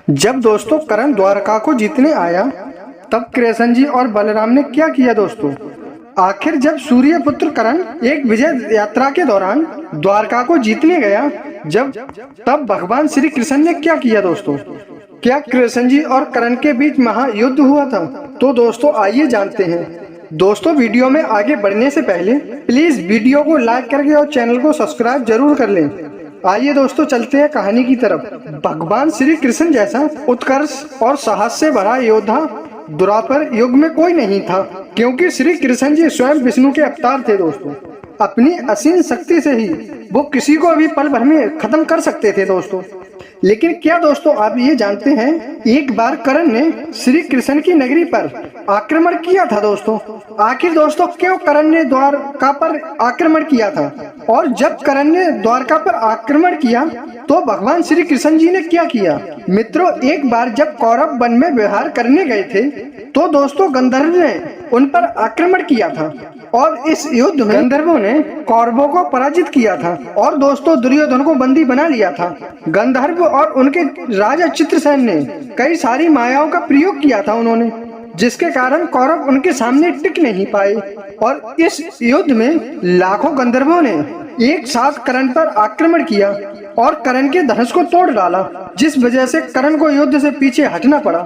जब दोस्तों करण द्वारका को जीतने आया तब कृष्ण जी और बलराम ने क्या किया दोस्तों। आखिर जब सूर्यपुत्र करण एक विजय यात्रा के दौरान द्वारका को जीतने गया तब भगवान श्री कृष्ण ने क्या किया दोस्तों। क्या कृष्ण जी और करण के बीच महायुद्ध हुआ था? तो दोस्तों आइए जानते हैं। दोस्तों वीडियो में आगे बढ़ने से पहले प्लीज वीडियो को लाइक करके और चैनल को सब्सक्राइब जरूर कर लें। आइए दोस्तों चलते हैं कहानी की तरफ। भगवान श्री कृष्ण जैसा उत्कर्ष और साहस से भरा योद्धा द्वापर युग में कोई नहीं था, क्योंकि श्री कृष्ण जी स्वयं विष्णु के अवतार थे दोस्तों। अपनी असीम शक्ति से ही वो किसी को भी पल भर में खत्म कर सकते थे दोस्तों। लेकिन क्या दोस्तों आप ये जानते हैं, एक बार करण ने श्री कृष्ण की नगरी पर आक्रमण किया था दोस्तों। आखिर दोस्तों क्यों करण ने द्वारका पर आक्रमण किया था? और जब करण ने द्वारका पर आक्रमण किया तो भगवान श्री कृष्ण जी ने क्या किया? मित्रों, एक बार जब कौरव वन में विहार करने गए थे तो दोस्तों गंधर्व ने उन पर आक्रमण किया था और इस युद्ध में गंधर्वों ने कौरवों को पराजित किया था और दोस्तों दुर्योधन को बंदी बना लिया था। गंधर्व और उनके राजा चित्रसेन ने कई सारी मायाओं का प्रयोग किया था उन्होंने, जिसके कारण कौरव उनके सामने टिक नहीं पाए और इस युद्ध में लाखों गंधर्वों ने एक साथ करण पर आक्रमण किया और करण के धनुष को तोड़ डाला, जिस वजह से करण को युद्ध से पीछे हटना पड़ा।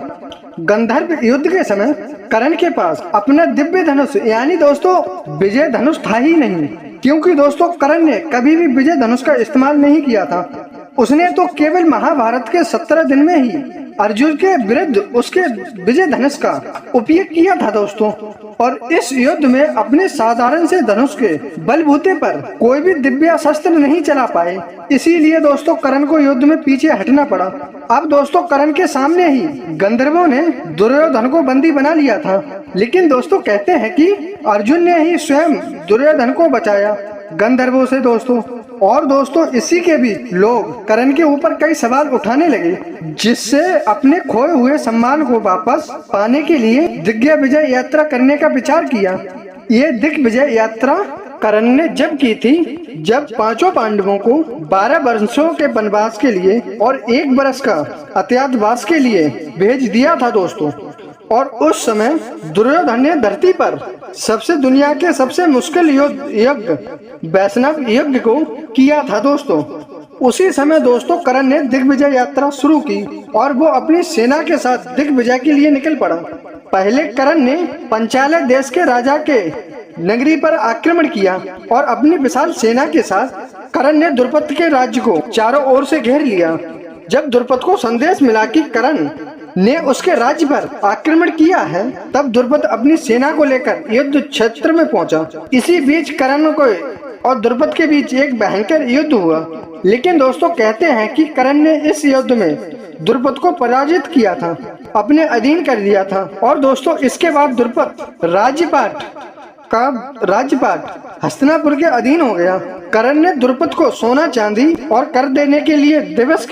गंधर्व युद्ध के समय करण के पास अपना दिव्य धनुष यानी दोस्तों विजय धनुष था ही नहीं, क्योंकि दोस्तों करण ने कभी भी विजय धनुष का इस्तेमाल नहीं किया था। उसने तो केवल महाभारत के 17 दिन में ही अर्जुन के विरुद्ध उसके विजय धनुष का उपयोग किया था दोस्तों। और इस युद्ध में अपने साधारण से धनुष के बलबूते पर कोई भी दिव्य शस्त्र नहीं चला पाए, इसीलिए दोस्तों करण को युद्ध में पीछे हटना पड़ा। अब दोस्तों करण के सामने ही गंधर्वों ने दुर्योधन को बंदी बना लिया था, लेकिन दोस्तों कहते हैं कि अर्जुन ने ही स्वयं दुर्योधन को बचाया गंधर्वों से दोस्तों। और दोस्तों इसी के भी लोग करण के ऊपर कई सवाल उठाने लगे, जिससे अपने खोए हुए सम्मान को वापस पाने के लिए दिग्विजय यात्रा करने का विचार किया। ये दिग्विजय यात्रा करण ने जब की थी जब पांचों पांडवों को 12 वर्षों के वनवास के लिए और 1 वर्ष का अज्ञातवास के लिए भेज दिया था दोस्तों। और उस समय दुर्योधन ने धरती पर दुनिया के सबसे मुश्किल यज्ञ वैष्णव यज्ञ को किया था दोस्तों। उसी समय दोस्तों करण ने दिग्विजय यात्रा शुरू की और वो अपनी सेना के साथ दिग्विजय के लिए निकल पड़ा। पहले करण ने पंचाल देश के राजा के नगरी पर आक्रमण किया और अपनी विशाल सेना के साथ करण ने द्रुपद के राज्य को चारों ओर से घेर लिया। जब द्रुपद को संदेश मिला कि करण ने उसके राज्य पर आक्रमण किया है, तब द्रुपद अपनी सेना को लेकर युद्ध क्षेत्र में पहुंचा। इसी बीच करण को और द्रुपद के बीच एक भयंकर युद्ध हुआ, लेकिन दोस्तों कहते हैं कि करण ने इस युद्ध में द्रुपद को पराजित किया था, अपने अधीन कर लिया था। और दोस्तों इसके बाद द्रुपद राज्यपाट हस्तिनापुर के अधीन हो गया। करण ने द्रुपद को सोना चांदी और कर देने के लिए बेबस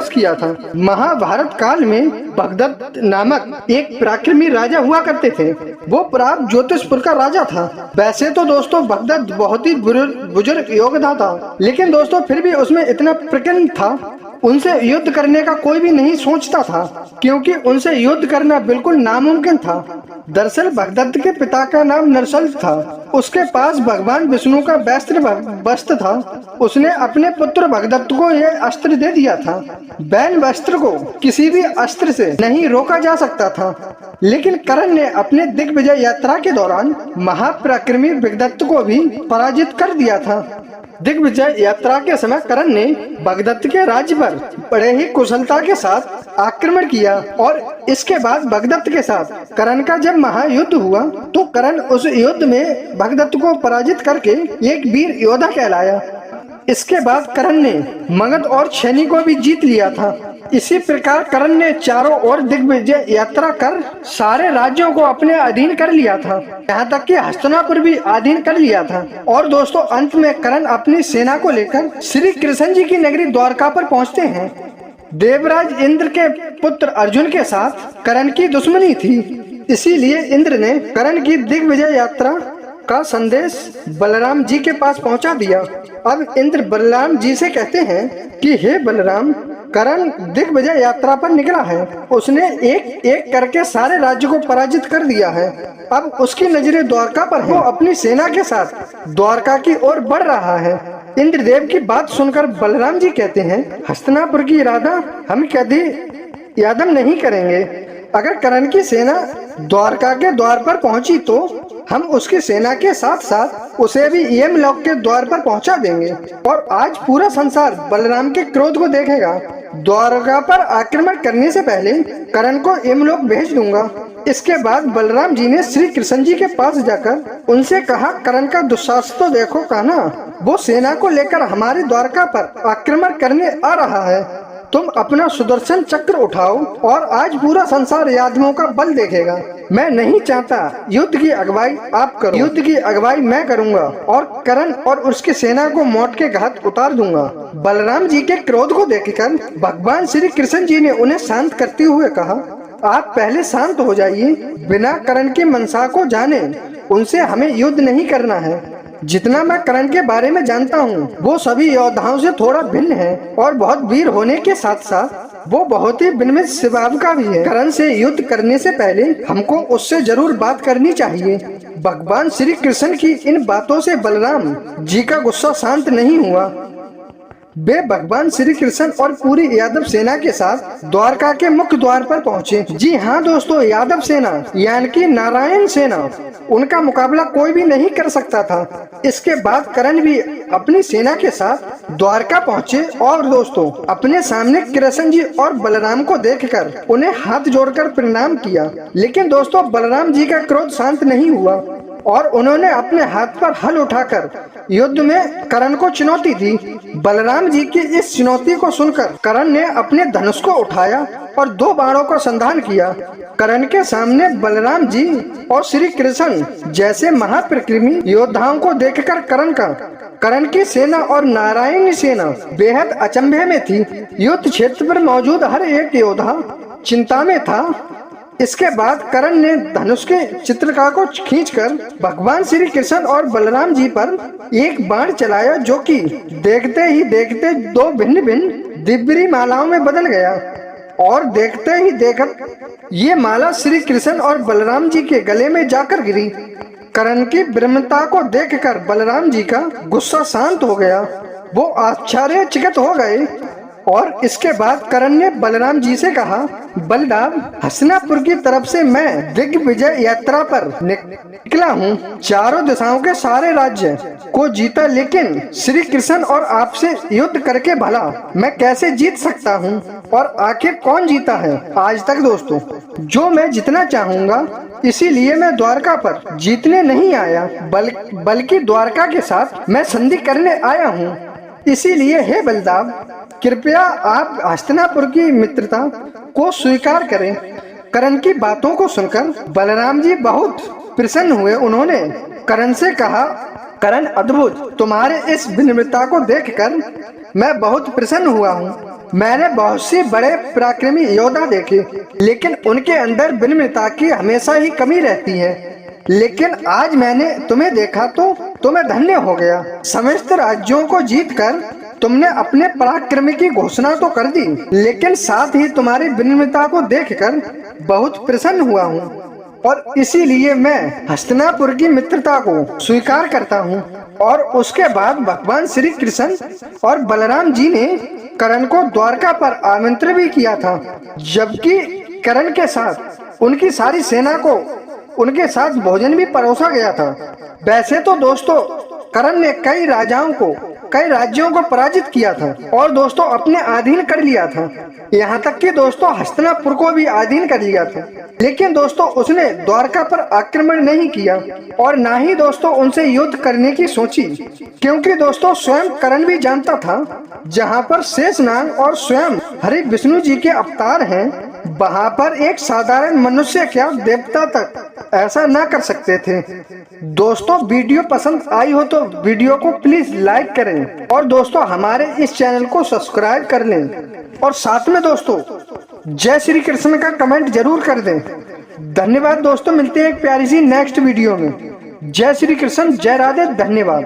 किया था। महाभारत काल में भगदत्त नामक एक पराक्रमी राजा हुआ करते थे। वो प्राग ज्योतिषपुर का राजा था। वैसे तो दोस्तों भगदत्त बहुत ही बुजुर्ग योद्धा था, लेकिन दोस्तों फिर भी उसमें इतना प्रकरण था, उनसे युद्ध करने का कोई भी नहीं सोचता था, क्योंकि उनसे युद्ध करना बिल्कुल नामुमकिन था। दरअसल भगदत्त के पिता का नाम नरसल था। उसके पास भगवान विष्णु का वस्त्र था। उसने अपने पुत्र भगदत्त को यह अस्त्र दे दिया था। बैन वस्त्र को किसी भी अस्त्र से नहीं रोका जा सकता था, लेकिन करण ने अपने दिग्विजय यात्रा के दौरान महापराक्रमी भगदत्त को भी पराजित कर दिया था। दिग्विजय यात्रा के समय करण ने भगदत्त के राज्य पर बड़े ही कुशलता के साथ आक्रमण किया और इसके बाद भगदत्त के साथ करण का जब महायुद्ध हुआ तो करण उस युद्ध में भगदत्त को पराजित करके एक वीर योद्धा कहलाया। इसके बाद करण ने मगध और छैनी को भी जीत लिया था। इसी प्रकार करण ने चारों ओर दिग्विजय यात्रा कर सारे राज्यों को अपने अधीन कर लिया था, यहाँ तक कि हस्तिनापुर भी अधीन कर लिया था। और दोस्तों अंत में करण अपनी सेना को लेकर श्री कृष्ण जी की नगरी द्वारका पर पहुँचते हैं। देवराज इंद्र के पुत्र अर्जुन के साथ करण की दुश्मनी थी, इसीलिए इंद्र ने करण की दिग्विजय यात्रा का संदेश बलराम जी के पास पहुंचा दिया। अब इंद्र बलराम जी से कहते हैं कि हे बलराम, करण दिग्विजय यात्रा पर निकला है। उसने एक एक करके सारे राज्य को पराजित कर दिया है। अब उसकी नजरें द्वारका पर है। वो अपनी सेना के साथ द्वारका की ओर बढ़ रहा है। इंद्रदेव की बात सुनकर बलराम जी कहते हैं, हस्तिनापुर की इरादा हम कभी यादम नहीं करेंगे। अगर करण की सेना द्वारका के द्वार पर पहुंची तो हम उसकी सेना के साथ साथ उसे भी यमलोक के द्वार पर पहुंचा देंगे और आज पूरा संसार बलराम के क्रोध को देखेगा। द्वारका पर आक्रमण करने से पहले करण को यमलोक भेज दूंगा। इसके बाद बलराम जी ने श्री कृष्ण जी के पास जाकर उनसे कहा, करण का दुस्साहस तो देखो कान्हा, वो सेना को लेकर हमारे द्वारका पर आक्रमण करने आ रहा है। तुम अपना सुदर्शन चक्र उठाओ और आज पूरा संसार यादवों का बल देखेगा। मैं नहीं चाहता युद्ध की अगुवाई आप करो, युद्ध की अगुवाई मैं करूंगा और करण और उसकी सेना को मौत के घात उतार दूंगा। बलराम जी के क्रोध को देखकर भगवान श्री कृष्ण जी ने उन्हें शांत करते हुए कहा, आप पहले शांत हो जाइए। बिना करण की मनसा को जाने उनसे हमें युद्ध नहीं करना है। जितना मैं करण के बारे में जानता हूँ वो सभी योद्धाओं से थोड़ा भिन्न है और बहुत वीर होने के साथ साथ वो बहुत ही विनम्र स्वभाव का भी है। करण से युद्ध करने से पहले हमको उससे जरूर बात करनी चाहिए। भगवान श्री कृष्ण की इन बातों से बलराम जी का गुस्सा शांत नहीं हुआ। वे भगवान श्री कृष्ण और पूरी यादव सेना के साथ द्वारका के मुख्य द्वार पर पहुंचे। जी हाँ दोस्तों, यादव सेना यानी कि नारायण सेना, उनका मुकाबला कोई भी नहीं कर सकता था। इसके बाद करण भी अपनी सेना के साथ द्वारका पहुंचे और दोस्तों अपने सामने कृष्ण जी और बलराम को देखकर उन्हें हाथ जोड़कर प्रणाम किया। लेकिन दोस्तों बलराम जी का क्रोध शांत नहीं हुआ और उन्होंने अपने हाथ पर हल उठाकर युद्ध में करण को चुनौती दी। बलराम जी की इस चुनौती को सुनकर करण ने अपने धनुष को उठाया और 2 बाणों का संधान किया। करण के सामने बलराम जी और श्री कृष्ण जैसे महापराक्रमी योद्धाओं को देखकर करण की सेना और नारायणी सेना बेहद अचंभे में थी। युद्ध क्षेत्र पर मौजूद हर एक योद्धा चिंता में था। इसके बाद करण ने धनुष के चित्रका को खींचकर भगवान श्री कृष्ण और बलराम जी पर एक बाण चलाया, जो कि देखते ही देखते 2 भिन्न भिन्न दिव्य मालाओं में बदल गया और देखते ही देखत ये माला श्री कृष्ण और बलराम जी के गले में जाकर गिरी। करण की ब्रह्मता को देखकर बलराम जी का गुस्सा शांत हो गया। वो आश्चर्यचकित हो गए और इसके बाद करण ने बलराम जी से कहा, बलराम, हस्तिनापुर की तरफ से मैं दिग्विजय यात्रा पर निकला हूँ। चारों दिशाओं के सारे राज्य को जीता, लेकिन श्री कृष्ण और आपसे युद्ध करके भला मैं कैसे जीत सकता हूँ? और आखिर कौन जीता है आज तक दोस्तों? जो मैं जितना चाहूँगा, इसीलिए मैं द्वारका पर जीतने नहीं आया, बल्कि द्वारका के साथ मैं संधि करने आया हूँ। इसीलिए हे बलदाव, कृपया आप हस्तिनापुर की मित्रता को स्वीकार करें। करण की बातों को सुनकर बलराम जी बहुत प्रसन्न हुए। उन्होंने करण से कहा, करण अद्भुत, तुम्हारे इस विनम्रता को देखकर मैं बहुत प्रसन्न हुआ हूँ। मैंने बहुत सी बड़े पराक्रमी योद्धा देखे, लेकिन उनके अंदर विनम्रता की हमेशा ही कमी रहती है। लेकिन आज मैंने तुम्हें देखा तो तुम्हें धन्य हो गया। समस्त राज्यों को जीतकर तुमने अपने पराक्रम की घोषणा तो कर दी, लेकिन साथ ही तुम्हारी विनम्रता को देखकर बहुत प्रसन्न हुआ हूँ और इसीलिए मैं हस्तिनापुर की मित्रता को स्वीकार करता हूँ। और उसके बाद भगवान श्री कृष्ण और बलराम जी ने करण को द्वारका पर आमंत्रित भी किया था, जबकि करण के साथ उनकी सारी सेना को उनके साथ भोजन भी परोसा गया था। वैसे तो दोस्तों करण ने कई राज्यों को पराजित किया था और दोस्तों अपने अधीन कर लिया था, यहाँ तक कि दोस्तों हस्तिनापुर को भी अधीन कर लिया था। लेकिन दोस्तों उसने द्वारका पर आक्रमण नहीं किया और ना ही दोस्तों उनसे युद्ध करने की सोची, क्योंकि दोस्तों स्वयं करण भी जानता था जहाँ पर शेषनाग और स्वयं हरि विष्णु जी के अवतार हैं, वहाँ पर एक साधारण मनुष्य क्या देवता तक ऐसा ना कर सकते थे। दोस्तों वीडियो पसंद आई हो तो वीडियो को प्लीज लाइक करें और दोस्तों हमारे इस चैनल को सब्सक्राइब कर लें और साथ में दोस्तों जय श्री कृष्ण का कमेंट जरूर कर दें। धन्यवाद दोस्तों, मिलते हैं एक प्यारी सी नेक्स्ट वीडियो में। जय श्री कृष्ण, जय राधे, धन्यवाद।